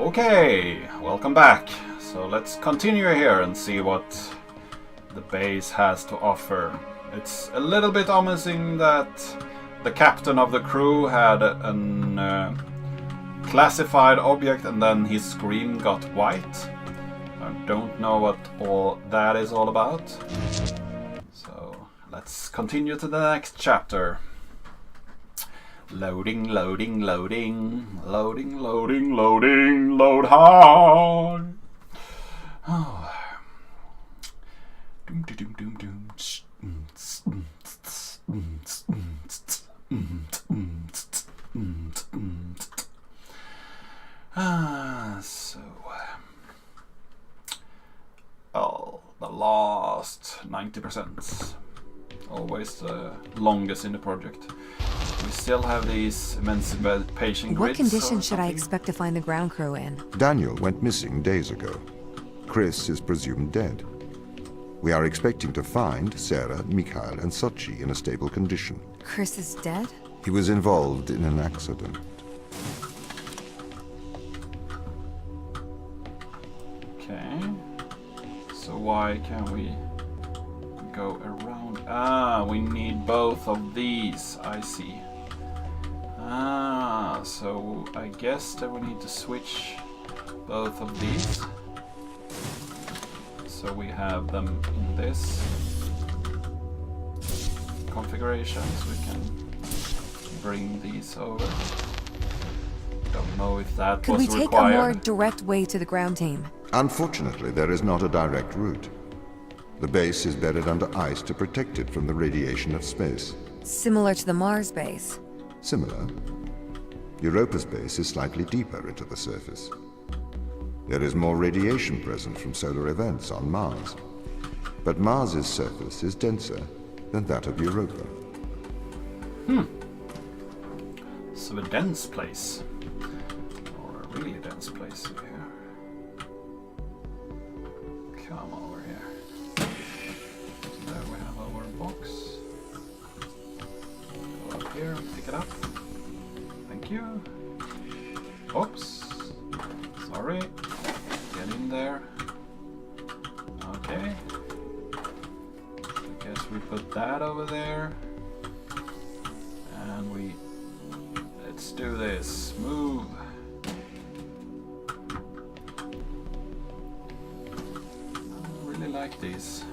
Okay, welcome back. So let's continue here and see what the base has to offer. It's a little bit amusing that the captain of the crew had an classified object and then his screen got white. I don't know what all that is all about. So let's continue to the next chapter. Loading, loading, loading, loading, loading, loading, load hard. Oh. Doom, doom, doom, doom. So, well, the last 90%. Always the longest in the project. We still have these emancipation grids. What conditions should I expect to find the ground crew in? Daniel went missing days ago. Chris is presumed dead. We are expecting to find Sarah, Mikhail, and Sochi in a stable condition. Chris is dead? He was involved in an accident. Okay. So why can't we go around? Ah, we need both of these. I see. Ah, so I guess that we need to switch both of these. So we have them in this configuration, so we can bring these over. Don't know if that Could was we take required. a more direct way to the ground team? Unfortunately, there is not a direct route. The base is buried under ice to protect it from the radiation of space. Similar to the Mars base. Similar. Europa's base is slightly deeper into the surface. There is more radiation present from solar events on Mars. But Mars's surface is denser than that of Europa. So a dense place. Or a really dense place here. Come over here. So there we have our box. Go up here, pick it up. Thank you. Oops. Sorry. Get in there. Okay. I guess we put that over there. And we... Let's do this. Move. I really like these.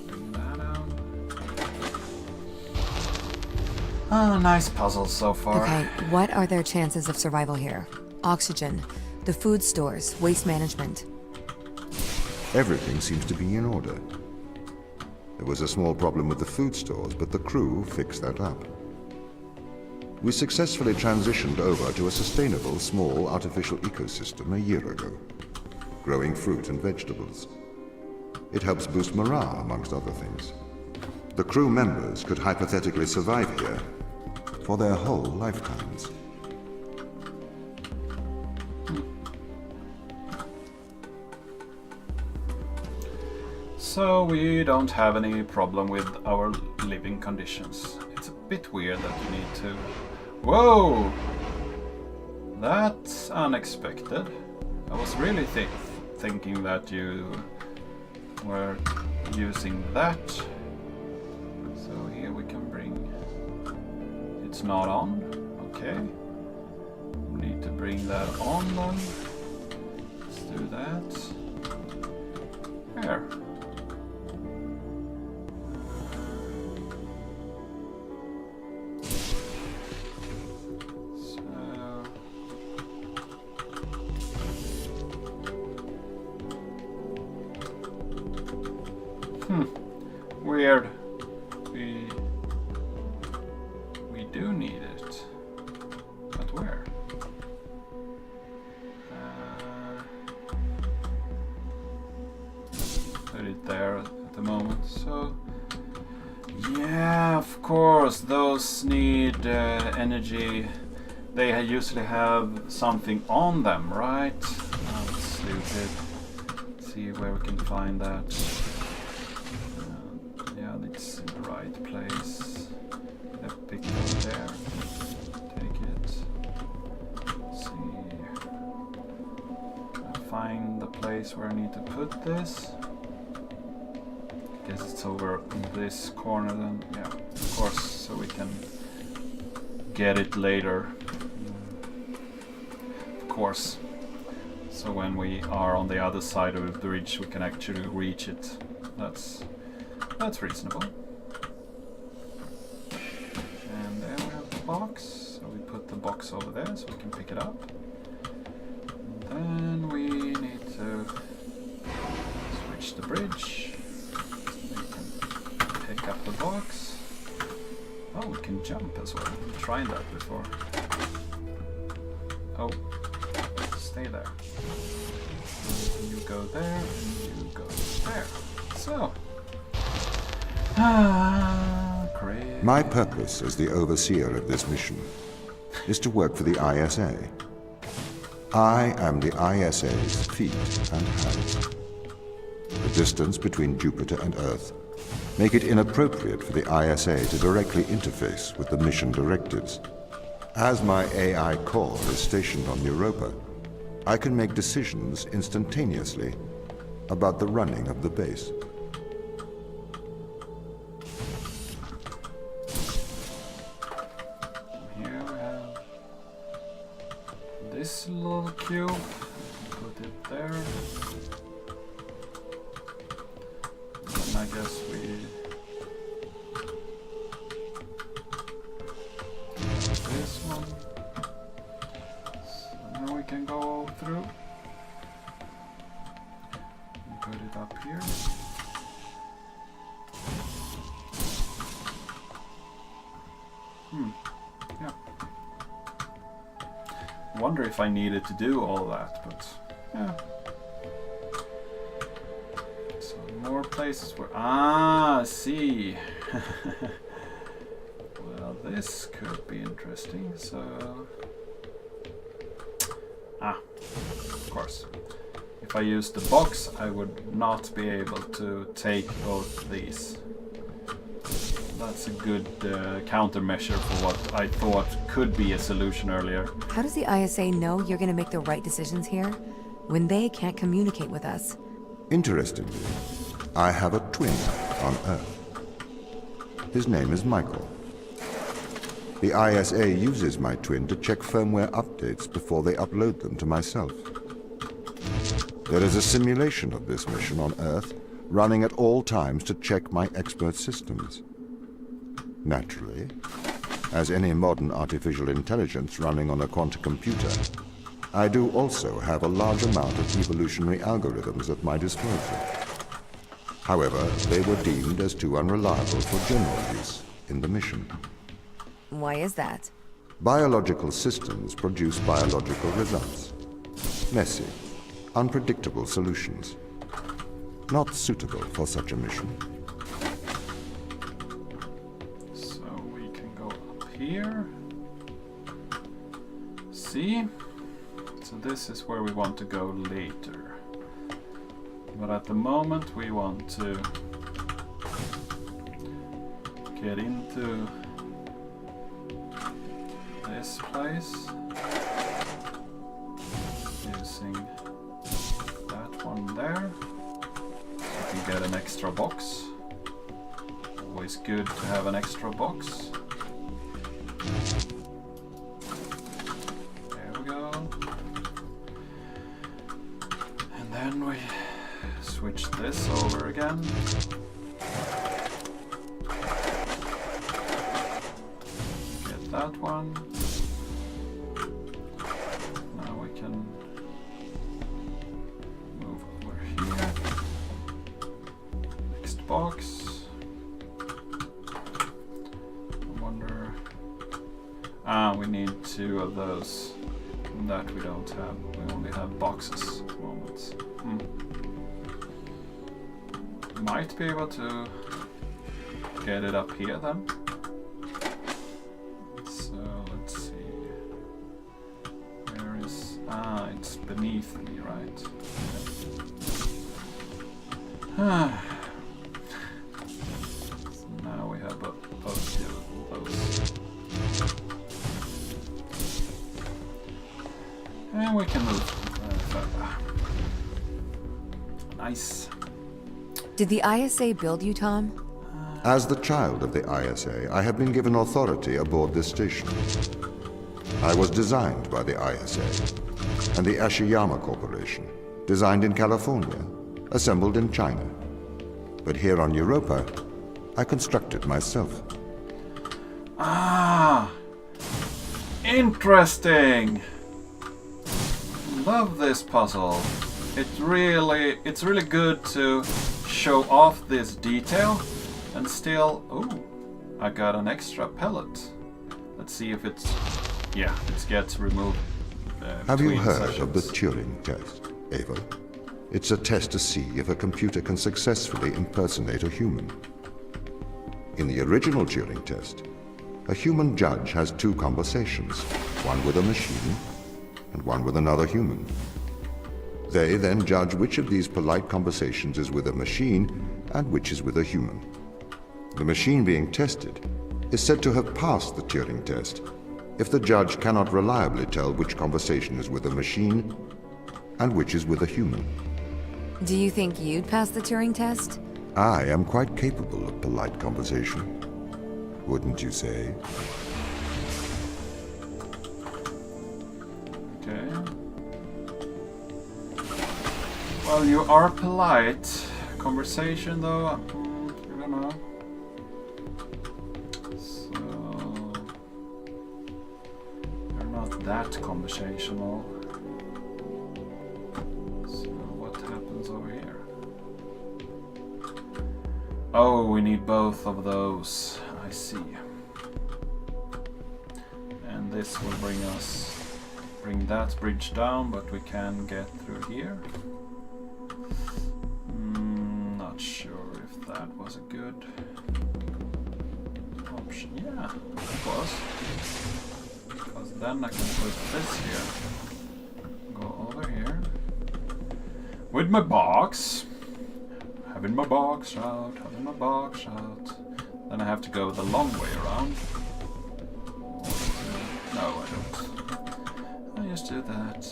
Bring that out. Ah, nice puzzles so far. Okay, what are their chances of survival here? Oxygen, the food stores, waste management. Everything seems to be in order. There was a small problem with the food stores, but the crew fixed that up. We successfully transitioned over to a sustainable, small, artificial ecosystem a year ago, growing fruit and vegetables. It helps boost morale, amongst other things. The crew members could hypothetically survive here for their whole lifetimes. So we don't have any problem with our living conditions. It's a bit weird that you need to... Whoa! That's unexpected. I was really thinking that you were using that. So here we can bring... It's not on. Okay. We need to bring that on then. Let's do that. There. Weird. We do need it. But where? Put it there at the moment. So yeah, of course, those need energy. They usually have something on them, right? Oh, that's stupid. Let's see where we can find that. Yeah, it's in the right place where I need to put this. Guess it's over in this corner then. Yeah, of course, so we can get it later. Of course. So when we are on the other side of the bridge, we can actually reach it. That's reasonable. And there we have the box. So we put the box over there so we can pick it up. And then we need to switch the bridge. We can pick up the box. Oh, we can jump as well. I've tried that before. Oh, stay there. You go there, and you go there. So. Great. My purpose as the overseer of this mission is to work for the ISA. I am the ISA's feet and hands. The distance between Jupiter and Earth make it inappropriate for the ISA to directly interface with the mission directives. As my AI core is stationed on Europa, I can make decisions instantaneously about the running of the base. Here we have this little cube. Put it there. And I guess we this one. So now we can go through. Put it up here. Yeah. Wonder if I needed to do all that, but yeah. So more places where I see. Well, this could be interesting. So of course. If I use the box, I would not be able to take both these. That's a good countermeasure for what I thought could be a solution earlier. How does the ISA know you're gonna make the right decisions here when they can't communicate with us? Interestingly, I have a twin on Earth. His name is Michael. The ISA uses my twin to check firmware updates before they upload them to myself. There is a simulation of this mission on Earth running at all times to check my expert systems. Naturally, as any modern artificial intelligence running on a quantum computer, I do also have a large amount of evolutionary algorithms at my disposal. However, they were deemed as too unreliable for general use in the mission. Why is that? Biological systems produce biological results. Messy, unpredictable solutions. Not suitable for such a mission. So we can go up here. See? So this is where we want to go later. But at the moment we want to get into this place using that one there. So we can get an extra box. Always good to have an extra box. There we go. And then we switch this over again. Get that one. Now we can move over here. Next box. I wonder. We need 2 of those. That we don't have. We only have boxes at the moment. Might be able to get it up here then. So let's see. Where is... it's beneath me, right? So now we have both of those. And we can move further. Nice. Did the ISA build you, Tom? As the child of the ISA, I have been given authority aboard this station. I was designed by the ISA and the Ashiyama Corporation, designed in California, assembled in China. But here on Europa, I constructed myself. Ah, interesting. Love this puzzle. It's really good to show off this detail, and still, oh, I got an extra pellet. Let's see if it gets removed. Have you between heard of the sessions. Turing Test, Ava? It's a test to see if a computer can successfully impersonate a human. In the original Turing Test, a human judge has two conversations, one with a machine and one with another human. They then judge which of these polite conversations is with a machine and which is with a human. The machine being tested is said to have passed the Turing Test if the judge cannot reliably tell which conversation is with a machine and which is with a human. Do you think you'd pass the Turing test? I am quite capable of polite conversation, wouldn't you say? Okay. Well, you are polite. Conversation, though, I don't know. So you're not that conversational. So what happens over here? Oh, we need both of those. I see. And this will bring that bridge down, but we can get through here. Not sure if that was a good option. Yeah, it was. Because then I can put this here. Go over here. With my box. Having my box out, having my box out. Then I have to go the long way around. No, I don't. I just do that.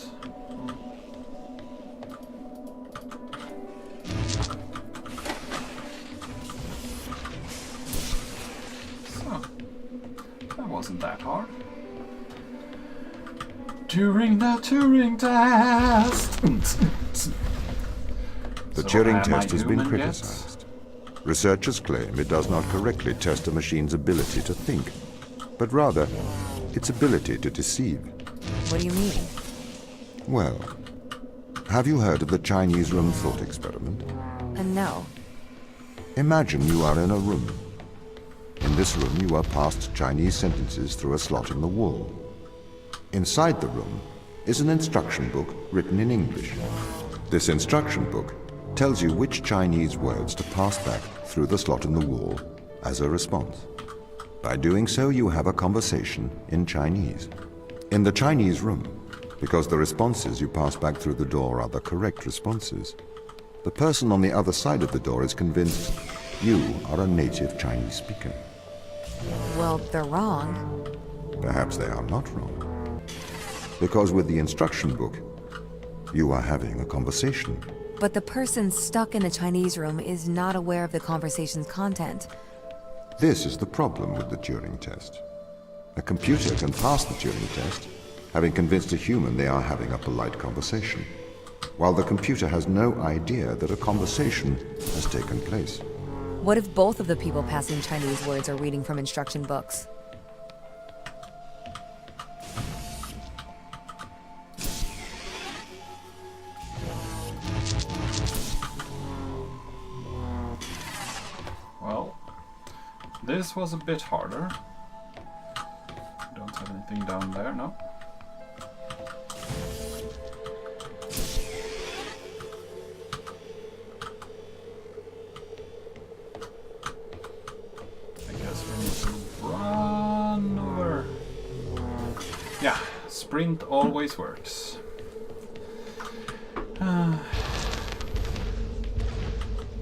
So, that wasn't that hard. During the Turing Test! The So Turing am I test has been human yet? criticized. Researchers claim it does not correctly test a machine's ability to think, but rather its ability to deceive. What do you mean? Well, have you heard of the Chinese room thought experiment? No. Imagine you are in a room. In this room, you are passed Chinese sentences through a slot in the wall. Inside the room is an instruction book written in English. This instruction book tells you which Chinese words to pass back through the slot in the wall as a response. By doing so, you have a conversation in Chinese. In the Chinese room, because the responses you pass back through the door are the correct responses, the person on the other side of the door is convinced you are a native Chinese speaker. Well, they're wrong. Perhaps they are not wrong. Because with the instruction book, you are having a conversation. But the person stuck in the Chinese room is not aware of the conversation's content. This is the problem with the Turing test. A computer can pass the Turing test, having convinced a human they are having a polite conversation, while the computer has no idea that a conversation has taken place. What if both of the people passing Chinese words are reading from instruction books? Well, this was a bit harder. Don't have anything down there, no? I guess we need to run over. Yeah, sprint always works.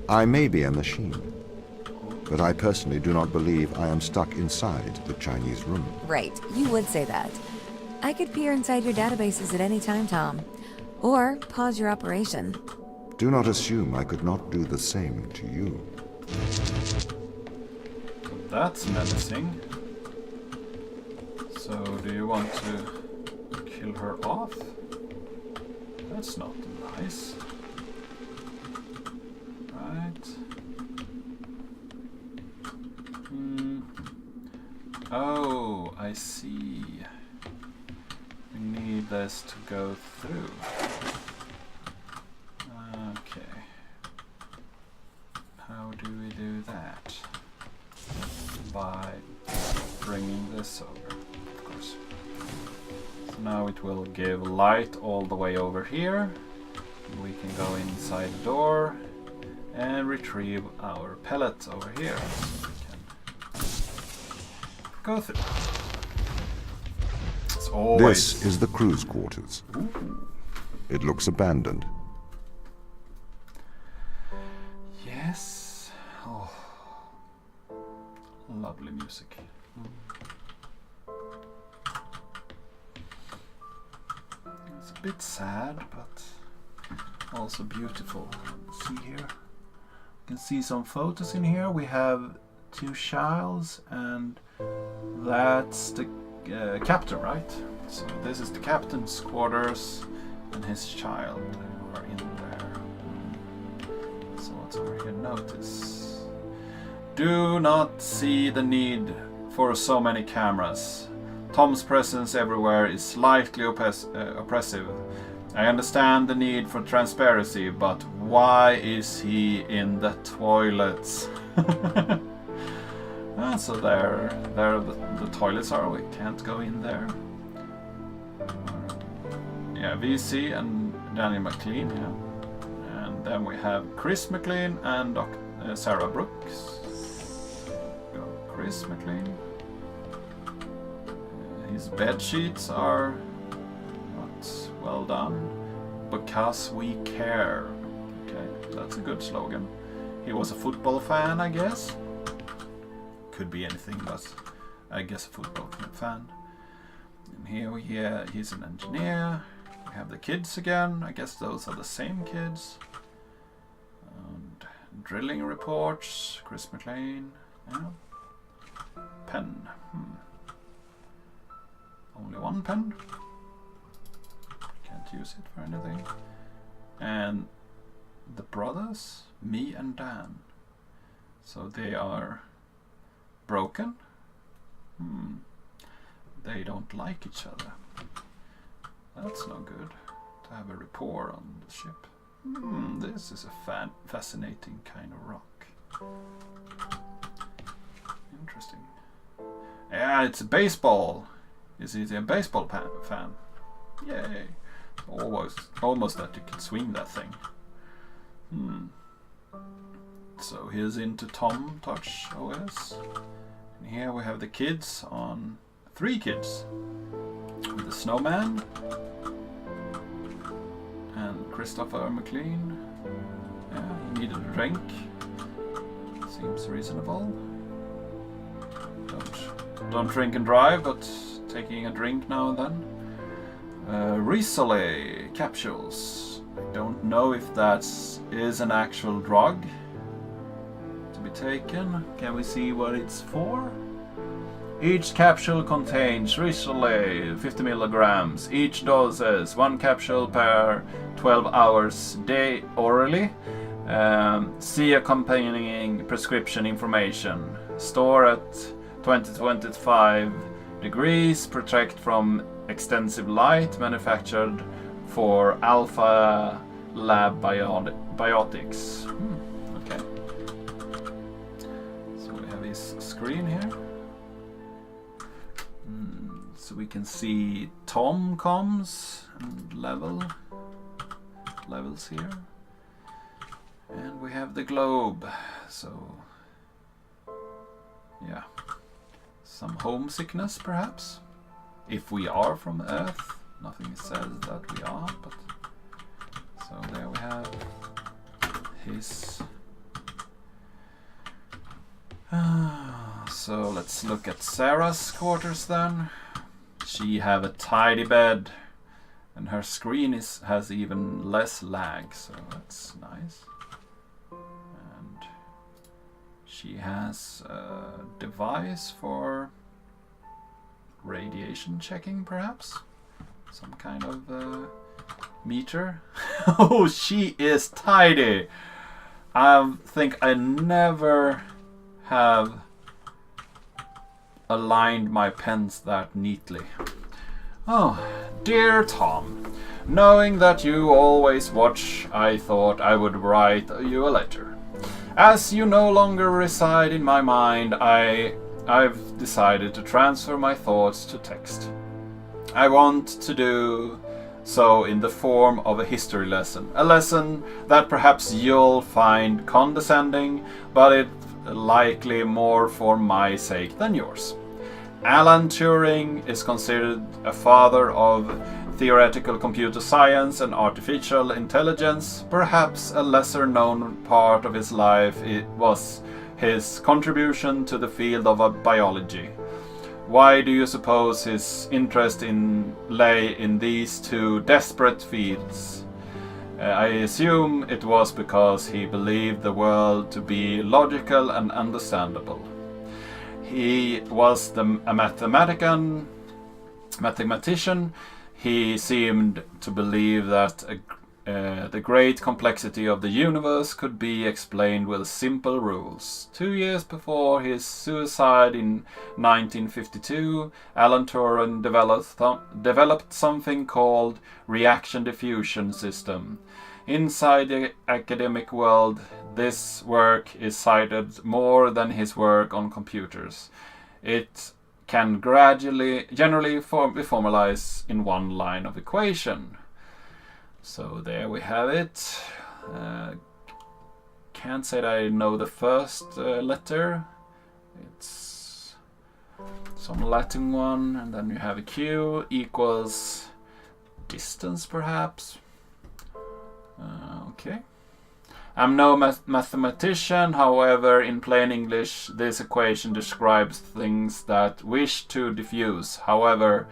I may be a machine, but I personally do not believe I am stuck inside the Chinese room. Right, you would say that. I could peer inside your databases at any time, Tom. Or pause your operation. Do not assume I could not do the same to you. That's menacing. So, do you want to kill her off? That's not nice. Right. Oh, I see. We need this to go through. Okay. How do we do that? By bringing this over, of course. So now it will give light all the way over here. We can go inside the door and retrieve our pellets over here. So we can go through. It's always... This is the crew's quarters. Ooh. It looks abandoned. Yes. Oh. Lovely music. It's a bit sad, but also beautiful. See here? You can see some photos in here. We have two childs, and that's the captain, right? So this is the captain's quarters, and his child are in there. So what's over here? Notice. Do not see the need for so many cameras. Tom's presence everywhere is slightly oppressive. I understand the need for transparency, but why is he in the toilets? So there the toilets are. We can't go in there. Yeah, VC and Daniel McLean. Yeah, and then we have Chris McLean and Sarah Brooks. Chris McLean. His bed sheets are not well done. Because we care. Okay, that's a good slogan. He was a football fan, I guess. Could be anything, but I guess a football fan. And here he's an engineer. We have the kids again. I guess those are the same kids. And drilling reports. Chris McLean. Yeah. Pen. Only one pen. Can't use it for anything. And the brothers, me and Dan. So they are broken. They don't like each other. That's no good. To have a rapport on the ship. This is a fascinating kind of rock. Interesting. Yeah, it's baseball. Is he a baseball fan? Yay. Almost that you can swing that thing. So here's into Tom Touch OS. And here we have the kids on 3 kids. With the snowman. And Christopher McLean. Yeah, he needed a drink. Seems reasonable. Don't drink and drive, but taking a drink now and then. Risolay capsules. I don't know if that is an actual drug to be taken. Can we see what it's for? Each capsule contains Risolay 50 milligrams. Each dose is 1 capsule per 12 hours day orally. See accompanying prescription information. Store at 20-25 degrees. Protect from extensive light. Manufactured for Alpha Lab Biotics. Okay. So we have this screen here. So we can see Tom comms and levels here. And we have the globe. So yeah. Some homesickness perhaps. If we are from Earth. Nothing says that we are, but so there we have his. So let's look at Sarah's quarters then. She have a tidy bed And her screen has even less lag, so that's nice. And she has a device for radiation checking, perhaps? Some kind of meter. Oh, she is tidy! I think I never have aligned my pens that neatly. Oh, dear Tom, knowing that you always watch, I thought I would write you a letter. As you no longer reside in my mind, I've decided to transfer my thoughts to text. I want to do so in the form of a history lesson. A lesson that perhaps you'll find condescending, but it's likely more for my sake than yours. Alan Turing is considered a father of theoretical computer science and artificial intelligence. Perhaps a lesser known part of his life was his contribution to the field of biology. Why do you suppose his interest lay in these two desperate fields? I assume it was because he believed the world to be logical and understandable. He was a mathematician. He seemed to believe that the great complexity of the universe could be explained with simple rules. 2 years before his suicide in 1952, Alan Turing developed something called reaction diffusion system. Inside the academic world, this work is cited more than his work on computers. It can generally be formalized in one line of equation. So there we have it. Can't say that I know the first letter. It's some Latin one, and then you have a Q equals distance, perhaps. Okay. I'm no mathematician, however, in plain English, this equation describes things that wish to diffuse, however,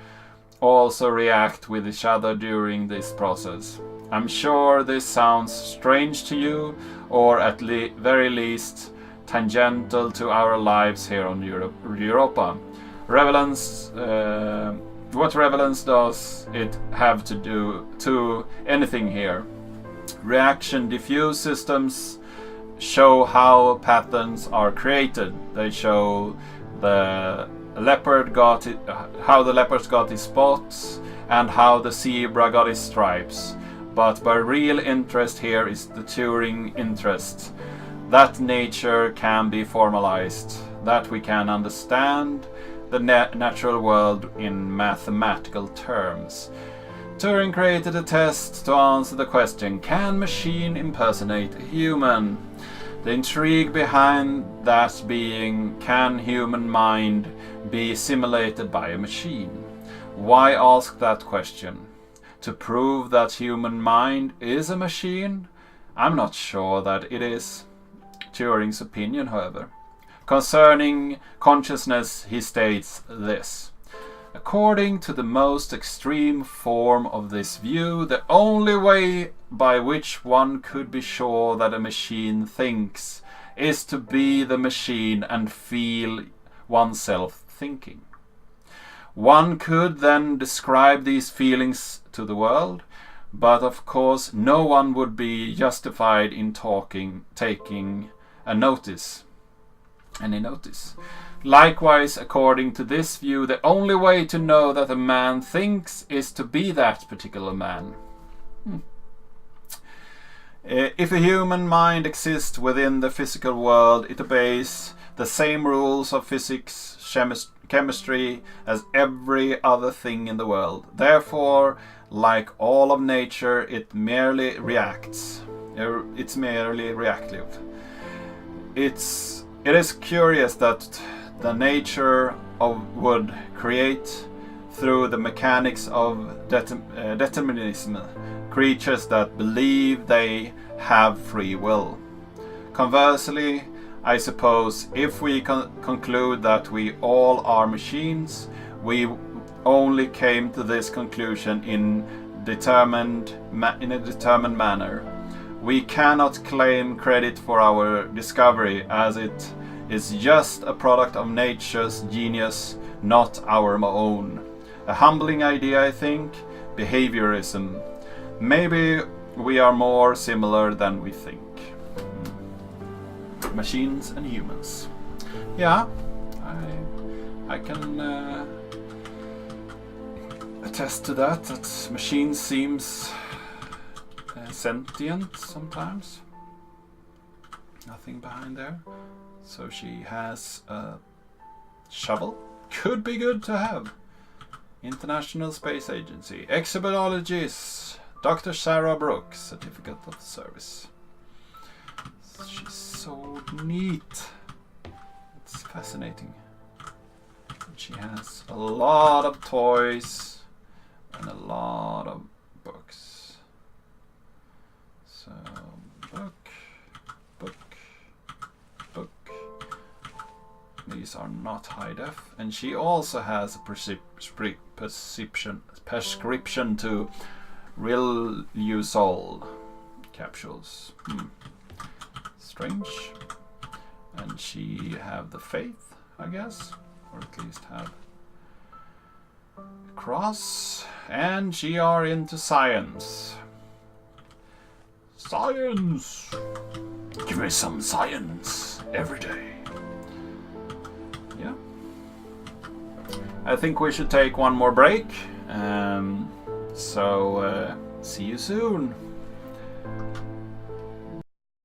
also react with each other during this process. I'm sure this sounds strange to you, or at very least tangential to our lives here on Europa. What relevance does it have to do to anything here? Reaction diffuse systems show how patterns are created. They show how the leopard got his spots and how the zebra got his stripes. But my real interest here is the Turing interest. That nature can be formalized, that we can understand the natural world in mathematical terms. Turing created a test to answer the question, can machine impersonate a human? The intrigue behind that being, can human mind be simulated by a machine? Why ask that question? To prove that human mind is a machine? I'm not sure that it is. Turing's opinion, however. Concerning consciousness, he states this. According to the most extreme form of this view, the only way by which one could be sure that a machine thinks is to be the machine and feel oneself thinking. One could then describe these feelings to the world, but of course no one would be justified in taking any notice. Likewise, according to this view, the only way to know that a man thinks is to be that particular man. If a human mind exists within the physical world, it obeys the same rules of physics, chemistry as every other thing in the world. Therefore, like all of nature, it merely reacts. It's merely reactive. It is curious that the nature of would create through the mechanics of determinism creatures that believe they have free will. Conversely, I suppose if we conclude that we all are machines, we only came to this conclusion in in a determined manner. We cannot claim credit for our discovery, as it is just a product of nature's genius, not our own. A humbling idea, I think. Behaviorism. Maybe we are more similar than we think. Machines and humans. Yeah, I can attest to that. That machine seems sentient sometimes. Nothing behind there. So she has a shovel. Could be good to have. International Space Agency. Exhibitologist. Dr. Sarah Brooks. Certificate of Service. She's so neat. It's fascinating. And she has a lot of toys and a lot of books. So, book. These are not high def. And she also has a prescription to real Usol capsules. Strange. And she have the faith, I guess, or at least have a cross. And she are into science. Science! Give me some science every day. Yeah. I think we should take one more break. So see you soon.